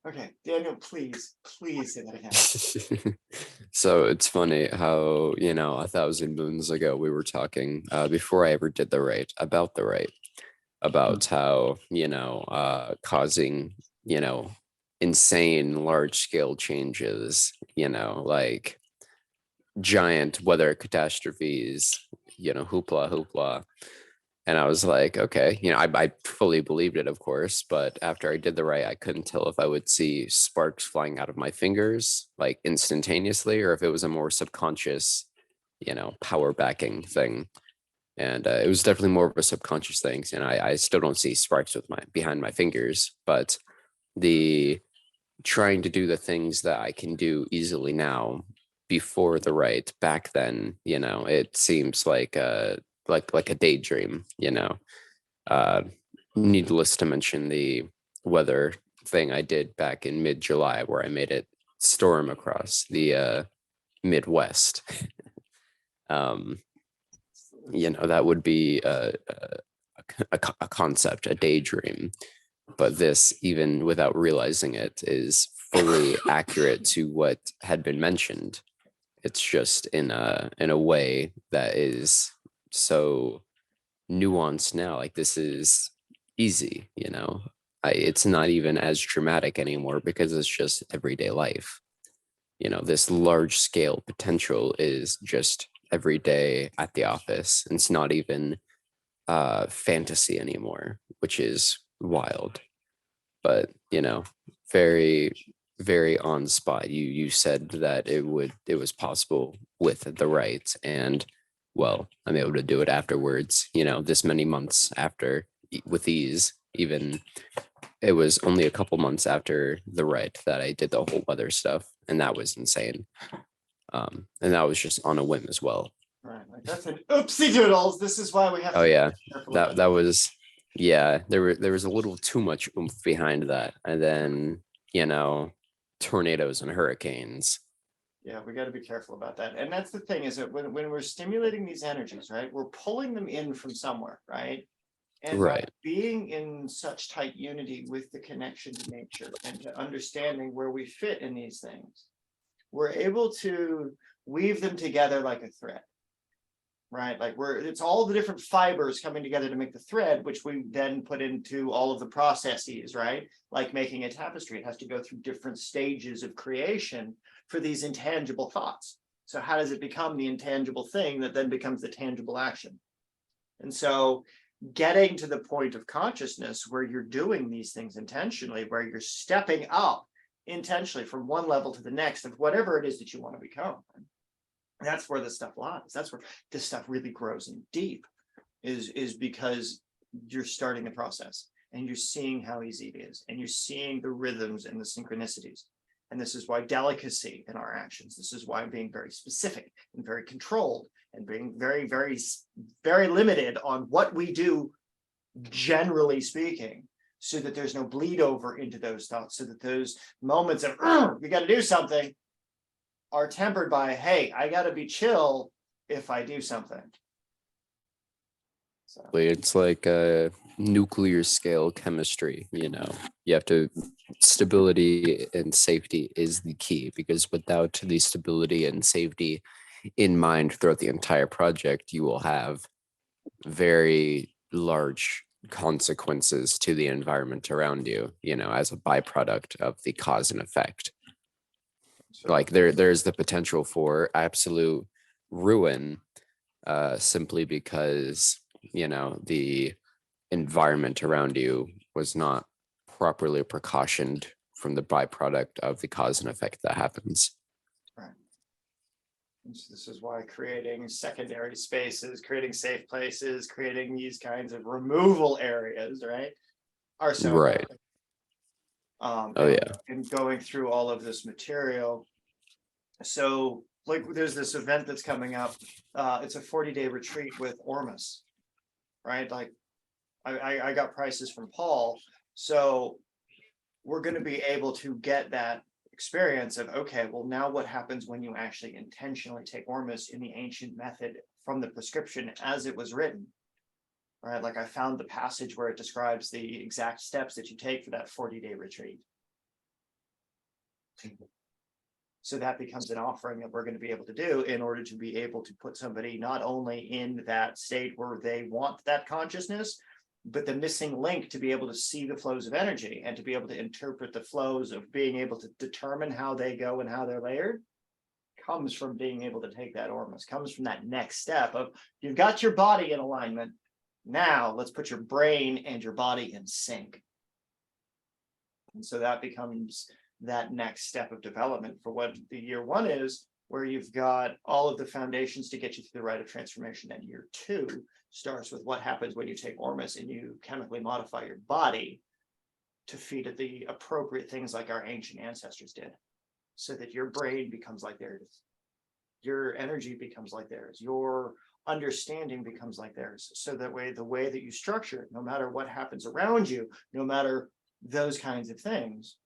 Okay, Daniel, please say that again. So it's funny how, 1,000 moons ago we were talking, before I ever did the rite, about the rite, about how, causing, you know, insane large scale changes, like giant weather catastrophes, hoopla, hoopla. And I was like, okay, I fully believed it, of course, but after I did the right, I couldn't tell if I would see sparks flying out of my fingers like instantaneously, or if it was a more subconscious, power backing thing. And it was definitely more of a subconscious thing. And I still don't see sparks with my behind my fingers, but the trying to do the things that I can do easily now before the right back then, it seems like a daydream, uh, needless to mention the weather thing I did back in mid-July where I made it storm across the Midwest. um, that would be a concept, a daydream. But this, even without realizing it, is fully accurate to what had been mentioned. It's just in a way that is so nuanced now. Like this is easy, it's not even as dramatic anymore because it's just everyday life. This large scale potential is just every day at the office. It's not even fantasy anymore, which is wild. But very very on spot. You said that it was possible with the right, and well, I'm able to do it afterwards, this many months after, with ease. Even it was only a couple months after the right that I did the whole weather stuff, and that was insane. And that was just on a whim as well. Right, like that's an oopsie doodles. This is why we have Oh to be yeah, careful that about that was yeah. There was a little too much oomph behind that, and then you know, tornadoes and hurricanes. Yeah, we got to be careful about that. And that's the thing is that when we're stimulating these energies, right, we're pulling them in from somewhere, right? And by Right, being in such tight unity with the connection to nature and to understanding where we fit in these things, we're able to weave them together like a thread, right? Like it's all the different fibers coming together to make the thread, which we then put into all of the processes, right? Like making a tapestry, it has to go through different stages of creation for these intangible thoughts. So how does it become the intangible thing that then becomes the tangible action? And so getting to the point of consciousness where you're doing these things intentionally, where you're stepping up intentionally from one level to the next of whatever it is that you want to become. That's where this stuff lies. That's where this stuff really grows in deep, is because you're starting the process and you're seeing how easy it is and you're seeing the rhythms and the synchronicities. And this is why delicacy in our actions. This is why being very specific and very controlled and being very, very, very limited on what we do, generally speaking, so that there's no bleed over into those thoughts, so that those moments of we got to do something are tempered by, hey, I got to be chill if I do something. So, it's like a nuclear scale chemistry. You have to stability and safety is the key, because without the stability and safety in mind throughout the entire project, you will have very large consequences to the environment around you, as a byproduct of the cause and effect. so Like there's the potential for absolute ruin, simply because, the environment around you was not properly precautioned from the byproduct of the cause and effect that happens. right. This is why creating secondary spaces, creating safe places, creating these kinds of removal areas, right, are so Right. important. Oh yeah. And going through all of this material. So, like, there's this event that's coming up. It's a 40-day retreat with Ormus, right? Like, I got prices from Paul, so we're going to be able to get that experience of, okay, well, now what happens when you actually intentionally take Ormus in the ancient method from the prescription as it was written, right? Like I found the passage where it describes the exact steps that you take for that 40-day retreat. So that becomes an offering that we're going to be able to do in order to be able to put somebody not only in that state where they want that consciousness, but the missing link to be able to see the flows of energy and to be able to interpret the flows of being able to determine how they go and how they're layered comes from being able to take that ormus, comes from that next step of you've got your body in alignment. Now let's put your brain and your body in sync. And so that becomes that next step of development for what the year one is, where you've got all of the foundations to get you through the rite of transformation. And year two starts with what happens when you take ormus and you chemically modify your body to feed it the appropriate things like our ancient ancestors did, so that your brain becomes like theirs, your energy becomes like theirs, your understanding becomes like theirs. So that way, the way that you structure it, no matter what happens around you, no matter those kinds of things,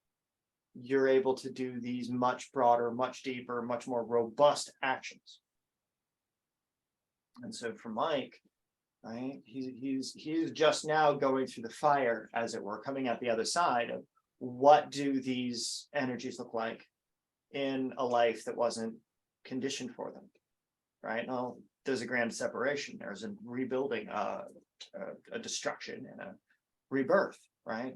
you're able to do these much broader, much deeper, much more robust actions. And so for Mike, right, he's just now going through the fire, as it were, coming out the other side of what do these energies look like in a life that wasn't conditioned for them, right? Well, there's a grand separation, there's a rebuilding, a destruction and a rebirth, right?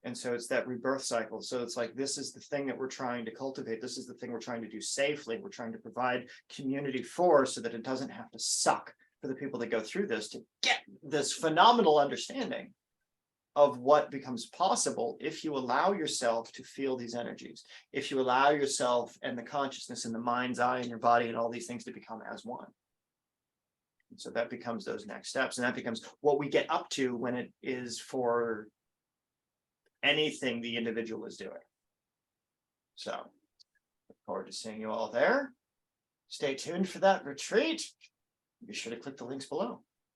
And so it's that rebirth cycle. So it's like, this is the thing that we're trying to cultivate. This is the thing we're trying to do safely. We're trying to provide community for, so that it doesn't have to suck for the people that go through this to get this phenomenal understanding of what becomes possible if you allow yourself to feel these energies, if you allow yourself and the consciousness and the mind's eye and your body and all these things to become as one. And so that becomes those next steps. And that becomes what we get up to when it is for anything the individual is doing. So look forward to seeing you all there. Stay tuned for that retreat. Be sure to click the links below.